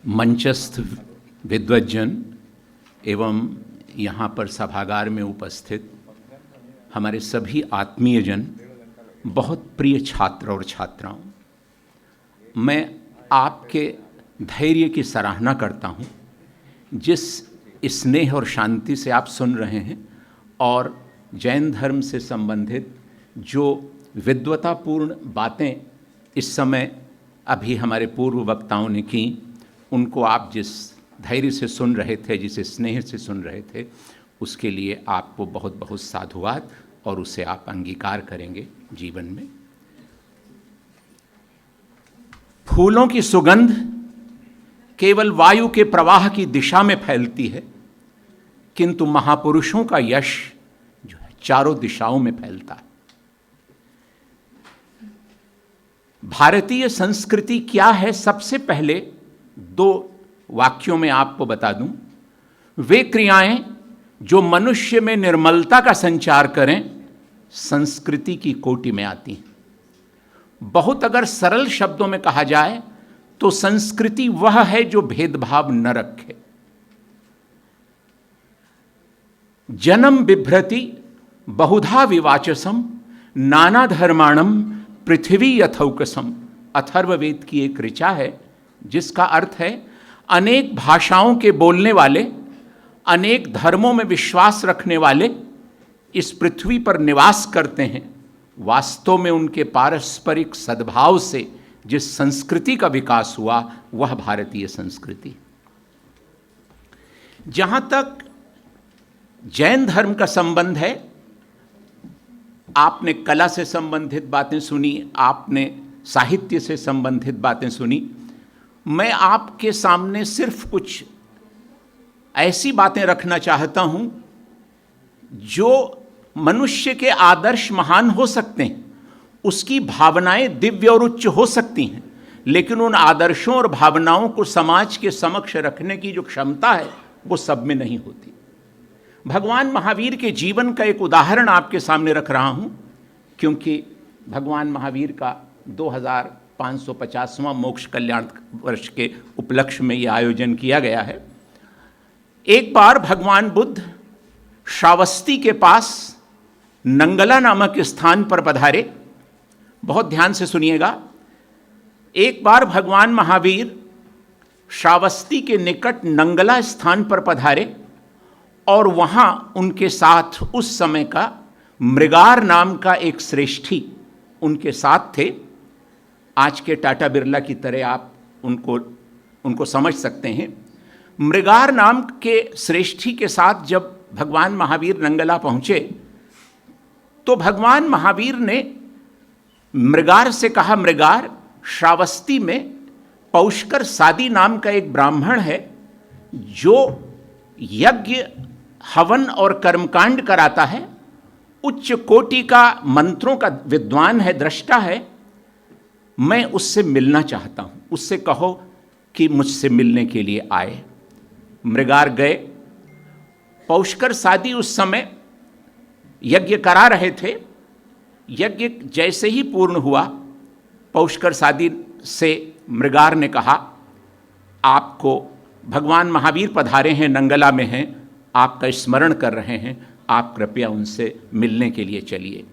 मंचस्थ विद्वज्जन एवं यहाँ पर सभागार में उपस्थित हमारे सभी आत्मीयजन, बहुत प्रिय छात्र और छात्राओं, मैं आपके धैर्य की सराहना करता हूँ। जिस स्नेह और शांति से आप सुन रहे हैं और जैन धर्म से संबंधित जो विद्वतापूर्ण बातें इस समय अभी हमारे पूर्व वक्ताओं ने की, उनको आप जिस धैर्य से सुन रहे थे, जिस स्नेह से सुन रहे थे, उसके लिए आपको बहुत बहुत साधुवाद और उसे आप अंगीकार करेंगे जीवन में। फूलों की सुगंध केवल वायु के प्रवाह की दिशा में फैलती है, किंतु महापुरुषों का यश जो है चारों दिशाओं में फैलता है। भारतीय संस्कृति क्या है, सबसे पहले दो वाक्यों में आपको बता दूं। वे क्रियाएं जो मनुष्य में निर्मलता का संचार करें, संस्कृति की कोटि में आती हैं। बहुत अगर सरल शब्दों में कहा जाए तो संस्कृति वह है जो भेदभाव न रखे। जन्म बिभ्रति बहुधा विवाचसम नाना धर्माणम पृथ्वी यथौकसम, अथर्ववेद की एक ऋचा है जिसका अर्थ है अनेक भाषाओं के बोलने वाले, अनेक धर्मों में विश्वास रखने वाले इस पृथ्वी पर निवास करते हैं। वास्तव में उनके पारस्परिक सद्भाव से जिस संस्कृति का विकास हुआ वह भारतीय संस्कृति। जहां तक जैन धर्म का संबंध है, आपने कला से संबंधित बातें सुनी, आपने साहित्य से संबंधित बातें सुनी। मैं आपके सामने सिर्फ कुछ ऐसी बातें रखना चाहता हूं जो मनुष्य के आदर्श महान हो सकते हैं, उसकी भावनाएं दिव्य और उच्च हो सकती हैं, लेकिन उन आदर्शों और भावनाओं को समाज के समक्ष रखने की जो क्षमता है वो सब में नहीं होती। भगवान महावीर के जीवन का एक उदाहरण आपके सामने रख रहा हूं, क्योंकि भगवान महावीर का 2550वां मोक्ष कल्याण वर्ष के उपलक्ष्य में यह आयोजन किया गया है। एक बार भगवान बुद्ध श्रावस्ती के पास नंगला नामक स्थान पर पधारे। बहुत ध्यान से सुनिएगा। एक बार भगवान महावीर श्रावस्ती के निकट नंगला स्थान पर पधारे और वहां उनके साथ उस समय का मृगार नाम का एक श्रेष्ठी उनके साथ थे। आज के टाटा बिरला की तरह आप उनको समझ सकते हैं। मृगार नाम के श्रेष्ठी के साथ जब भगवान महावीर नंगला पहुंचे तो भगवान महावीर ने मृगार से कहा, मृगार, श्रावस्ती में पौष्कर सादी नाम का एक ब्राह्मण है जो यज्ञ, हवन और कर्मकांड कराता है, उच्च कोटि का मंत्रों का विद्वान है, दृष्टा है। मैं उससे मिलना चाहता हूं, उससे कहो कि मुझसे मिलने के लिए आए। मृगार गए। पौष्कर सादी उस समय यज्ञ करा रहे थे। यज्ञ जैसे ही पूर्ण हुआ, पौष्कर सादी से मृगार ने कहा, आपको भगवान महावीर पधारे हैं, नंगला में हैं, आपका स्मरण कर रहे हैं, आप कृपया उनसे मिलने के लिए चलिए।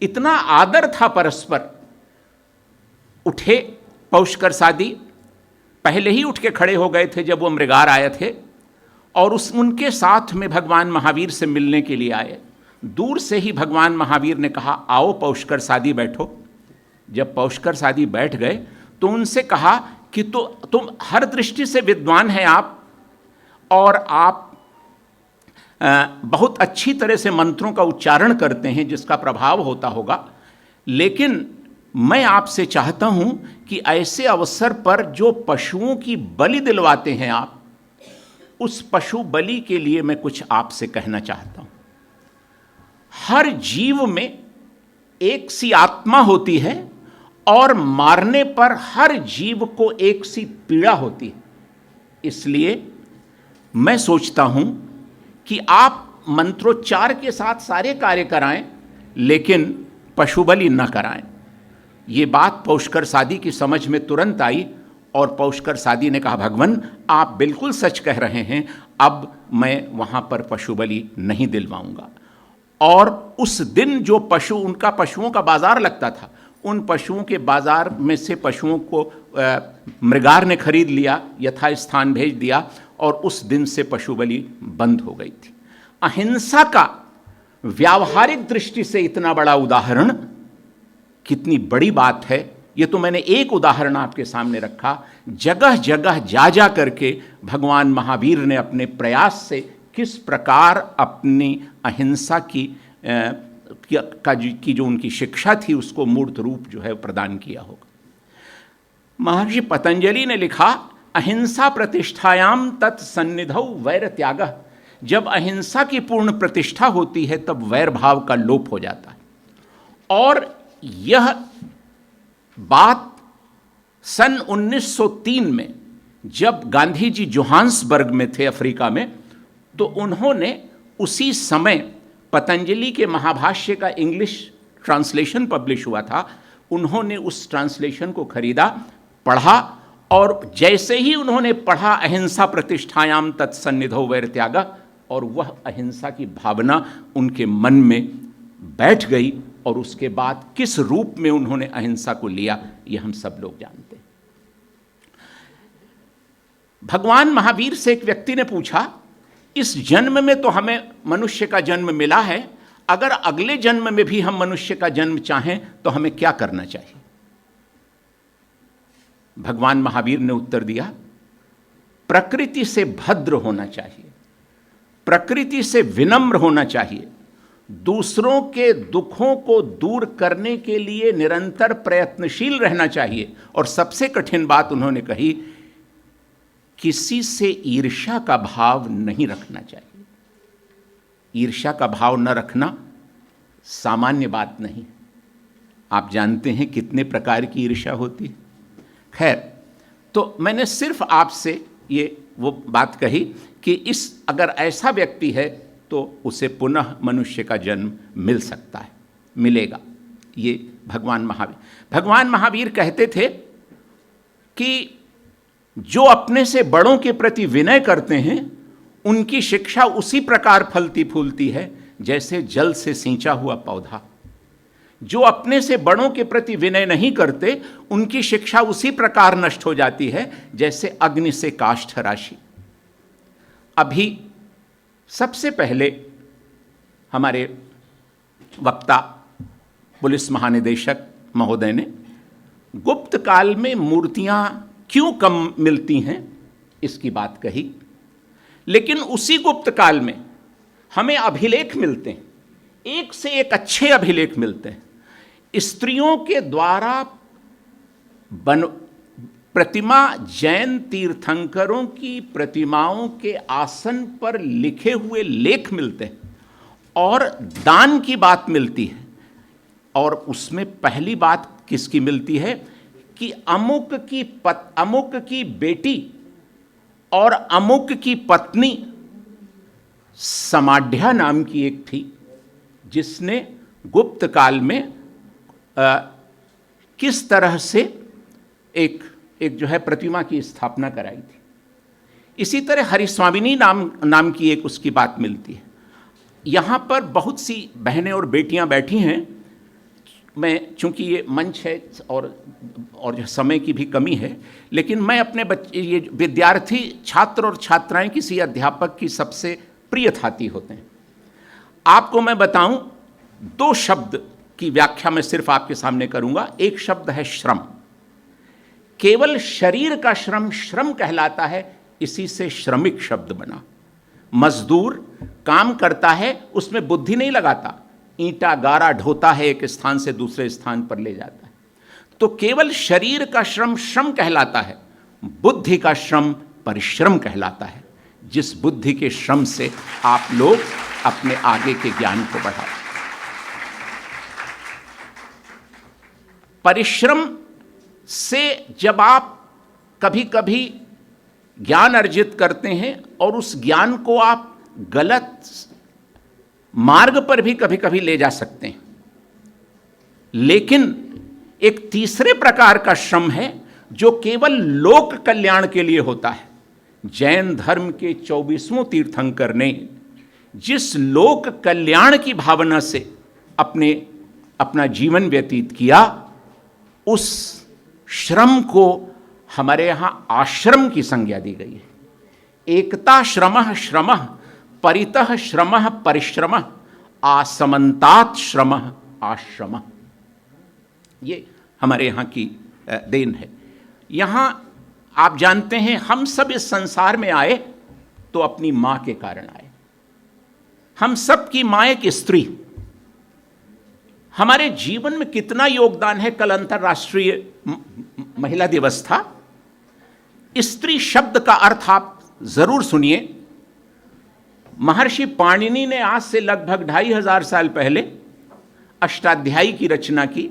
इतना आदर था परस्पर। उठे पौष्कर सादी, पहले ही उठ के खड़े हो गए थे जब वो मृगार आए थे, और उनके साथ में भगवान महावीर से मिलने के लिए आए। दूर से ही भगवान महावीर ने कहा, आओ पौष्कर सादी बैठो। जब पौष्कर सादी बैठ गए तो उनसे कहा कि तुम हर दृष्टि से विद्वान हैं आप, और आप बहुत अच्छी तरह से मंत्रों का उच्चारण करते हैं जिसका प्रभाव होता होगा, लेकिन मैं आपसे चाहता हूं कि ऐसे अवसर पर जो पशुओं की बलि दिलवाते हैं आप, उस पशु बलि के लिए मैं कुछ आपसे कहना चाहता हूं। हर जीव में एक सी आत्मा होती है और मारने पर हर जीव को एक सी पीड़ा होती है। इसलिए मैं सोचता हूं कि आप मंत्रोच्चार के साथ सारे कार्य कराएं, लेकिन पशु बलि न कराएं। ये बात पौष्कर सादी की समझ में तुरंत आई और पौष्कर सादी ने कहा, भगवान आप बिल्कुल सच कह रहे हैं, अब मैं वहाँ पर पशु बलि नहीं दिलवाऊंगा। और उस दिन जो पशु, उनका पशुओं का बाजार लगता था, उन पशुओं के बाजार में से पशुओं को मृगार ने खरीद लिया, यथास्थान भेज दिया, और उस दिन से पशु बलि बंद हो गई थी। अहिंसा का व्यावहारिक दृष्टि से इतना बड़ा उदाहरण कितनी बड़ी बात है। ये तो मैंने एक उदाहरण आपके सामने रखा। जगह जगह जा जा करके भगवान महावीर ने अपने प्रयास से किस प्रकार अपनी अहिंसा की जो उनकी शिक्षा थी उसको मूर्त रूप जो है प्रदान किया होगा। महर्षि पतंजलि ने लिखा, अहिंसा प्रतिष्ठायाम तत्सन्निधौ वैर त्यागः। जब अहिंसा की पूर्ण प्रतिष्ठा होती है तब वैर भाव का लोप हो जाता है। और यह बात सन 1903 में जब गांधी जी जोहान्सबर्ग में थे अफ्रीका में, तो उन्होंने उसी समय पतंजलि के महाभाष्य का इंग्लिश ट्रांसलेशन पब्लिश हुआ था। उन्होंने उस ट्रांसलेशन को खरीदा, पढ़ा, और जैसे ही उन्होंने पढ़ा अहिंसा प्रतिष्ठायाम तत्सन्निधौ वैर त्यागः, और वह अहिंसा की भावना उनके मन में बैठ गई, और उसके बाद किस रूप में उन्होंने अहिंसा को लिया यह हम सब लोग जानते हैं। भगवान महावीर से एक व्यक्ति ने पूछा, इस जन्म में तो हमें मनुष्य का जन्म मिला है, अगर अगले जन्म में भी हम मनुष्य का जन्म चाहें तो हमें क्या करना चाहिए? भगवान महावीर ने उत्तर दिया, प्रकृति से भद्र होना चाहिए, प्रकृति से विनम्र होना चाहिए, दूसरों के दुखों को दूर करने के लिए निरंतर प्रयत्नशील रहना चाहिए, और सबसे कठिन बात उन्होंने कही, किसी से ईर्ष्या का भाव नहीं रखना चाहिए। ईर्ष्या का भाव न रखना सामान्य बात नहीं। आप जानते हैं कितने प्रकार की ईर्ष्या होती है। खैर, तो मैंने सिर्फ आपसे ये वो बात कही कि अगर ऐसा व्यक्ति है तो उसे पुनः मनुष्य का जन्म मिल सकता है, मिलेगा। ये भगवान महावीर कहते थे कि जो अपने से बड़ों के प्रति विनय करते हैं उनकी शिक्षा उसी प्रकार फलती फूलती है जैसे जल से सींचा हुआ पौधा। जो अपने से बड़ों के प्रति विनय नहीं करते उनकी शिक्षा उसी प्रकार नष्ट हो जाती है जैसे अग्नि से काष्ठ राशि। अभी सबसे पहले हमारे वक्ता पुलिस महानिदेशक महोदय ने गुप्त काल में मूर्तियां क्यों कम मिलती हैं इसकी बात कही, लेकिन उसी गुप्त काल में हमें अभिलेख मिलते हैं, एक से एक अच्छे अभिलेख मिलते हैं। स्त्रियों के द्वारा प्रतिमा, जैन तीर्थंकरों की प्रतिमाओं के आसन पर लिखे हुए लेख मिलते हैं, और दान की बात मिलती है। और उसमें पहली बात किसकी मिलती है कि अमुक की बेटी और अमुक की पत्नी समाढ़या नाम की एक थी जिसने गुप्त काल में किस तरह से एक जो है प्रतिमा की स्थापना कराई थी। इसी तरह हरिस्वामिनी नाम की एक उसकी बात मिलती है। यहाँ पर बहुत सी बहनें और बेटियाँ बैठी हैं। मैं चूँकि ये मंच है और जो समय की भी कमी है, लेकिन मैं अपने बच्चे, ये विद्यार्थी छात्र और छात्राएं किसी अध्यापक की सबसे प्रिय थाती होते हैं। आपको मैं बताऊं, दो शब्द की व्याख्या मैं सिर्फ आपके सामने करूंगा। एक शब्द है श्रम। केवल शरीर का श्रम श्रम कहलाता है, इसी से श्रमिक शब्द बना। मजदूर काम करता है, उसमें बुद्धि नहीं लगाता, ईंटा गारा ढोता है, एक स्थान से दूसरे स्थान पर ले जाता है। तो केवल शरीर का श्रम श्रम कहलाता है, बुद्धि का श्रम परिश्रम कहलाता है। जिस बुद्धि के श्रम से आप लोग अपने आगे के ज्ञान को बढ़ाओ। परिश्रम से जब आप कभी कभी ज्ञान अर्जित करते हैं और उस ज्ञान को आप गलत मार्ग पर भी कभी कभी ले जा सकते हैं। लेकिन एक तीसरे प्रकार का श्रम है जो केवल लोक कल्याण के लिए होता है। जैन धर्म के 24वें तीर्थंकर ने जिस लोक कल्याण की भावना से अपना जीवन व्यतीत किया, उस श्रम को हमारे यहाँ आश्रम की संज्ञा दी गई है। एकता श्रमः श्रमः परितः श्रमः परिश्रमः आसमन्तात् श्रमः आश्रमः। ये हमारे यहाँ की देन है। यहाँ आप जानते हैं, हम सब इस संसार में आए तो अपनी माँ के कारण आए। हम सब की माँ एक स्त्री। हमारे जीवन में कितना योगदान है। कल अंतर्राष्ट्रीय महिला दिवस था। स्त्री शब्द का अर्थ आप जरूर सुनिए। महर्षि पाणिनि ने आज से लगभग 2500 साल पहले अष्टाध्यायी की रचना की,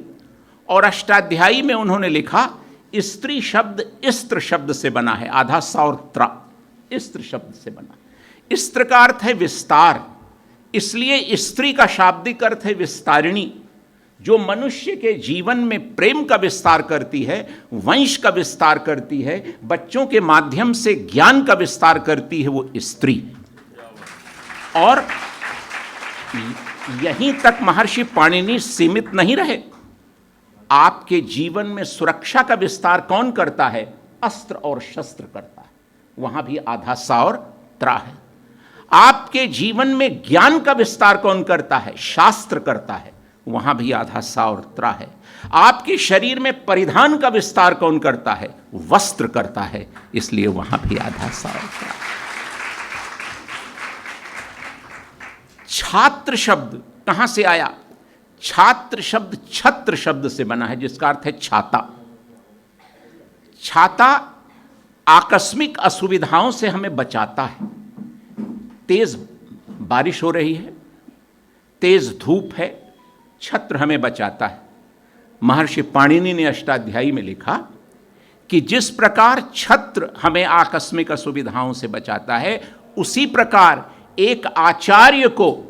और अष्टाध्यायी में उन्होंने लिखा, स्त्री शब्द इस्त्र शब्द से बना है, आधा सौर त्रा, इस्त्र शब्द से बना। इस्त्र का अर्थ है विस्तार, इसलिए स्त्री का शाब्दिक अर्थ है विस्तारिणी। जो मनुष्य के जीवन में प्रेम का विस्तार करती है, वंश का विस्तार करती है, बच्चों के माध्यम से ज्ञान का विस्तार करती है, वो स्त्री। और यहीं तक महर्षि पाणिनि सीमित नहीं रहे। आपके जीवन में सुरक्षा का विस्तार कौन करता है? अस्त्र और शस्त्र करता है, वहां भी आधा सौर त्रा है। आपके जीवन में ज्ञान का विस्तार कौन करता है? शास्त्र करता है, वहां भी आधा सौर त्रा है। आपके शरीर में परिधान का विस्तार कौन करता है? वस्त्र करता है, इसलिए वहां भी आधा सौर त्रा। छात्र शब्द कहां से आया? छात्र शब्द छत्र शब्द से बना है, जिसका अर्थ है छाता। छाता आकस्मिक असुविधाओं से हमें बचाता है। तेज बारिश हो रही है, तेज धूप है, छत्र हमें बचाता है। महर्षि पाणिनि ने अष्टाध्यायी में लिखा कि जिस प्रकार छत्र हमें आकस्मिक असुविधाओं से बचाता है, उसी प्रकार एक आचार्य को,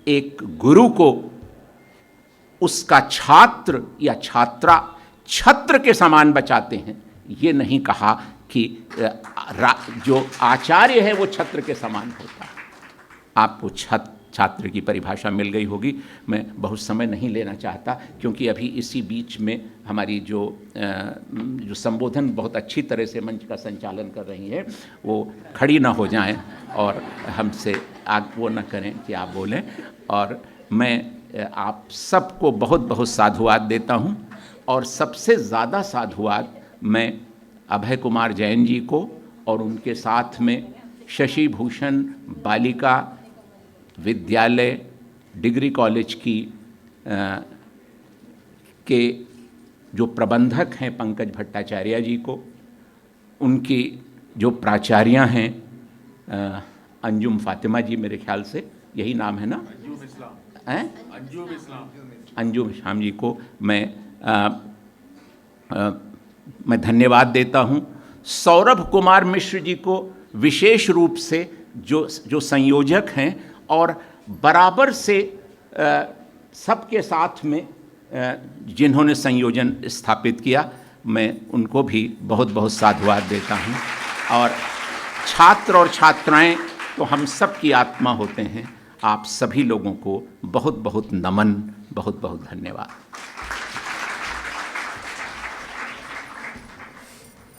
एक गुरु को, उसका छात्र या छात्रा छत्र के समान बचाते हैं। ये नहीं कहा कि जो आचार्य है वो छत्र के समान होता है। आपको छात्र की परिभाषा मिल गई होगी। मैं बहुत समय नहीं लेना चाहता, क्योंकि अभी इसी बीच में हमारी जो संबोधन बहुत अच्छी तरह से मंच का संचालन कर रही है, वो खड़ी ना हो जाएं और हमसे वो ना करें कि आप बोलें। और मैं आप सबको बहुत बहुत साधुवाद देता हूं, और सबसे ज़्यादा साधुवाद मैं अभय कुमार जैन जी को और उनके साथ में शशि भूषण बालिका विद्यालय डिग्री कॉलेज के जो प्रबंधक हैं पंकज भट्टाचार्य जी को, उनकी जो प्राचार्या हैं अंजुम फातिमा जी, मेरे ख्याल से यही नाम है ना, अंजुम इस्लाम जी को मैं धन्यवाद देता हूं। सौरभ कुमार मिश्र जी को विशेष रूप से जो संयोजक हैं और बराबर से सबके साथ में जिन्होंने संयोजन स्थापित किया, मैं उनको भी बहुत बहुत साधुवाद देता हूं। और छात्र और छात्राएं तो हम सब की आत्मा होते हैं। आप सभी लोगों को बहुत बहुत नमन, बहुत बहुत धन्यवाद।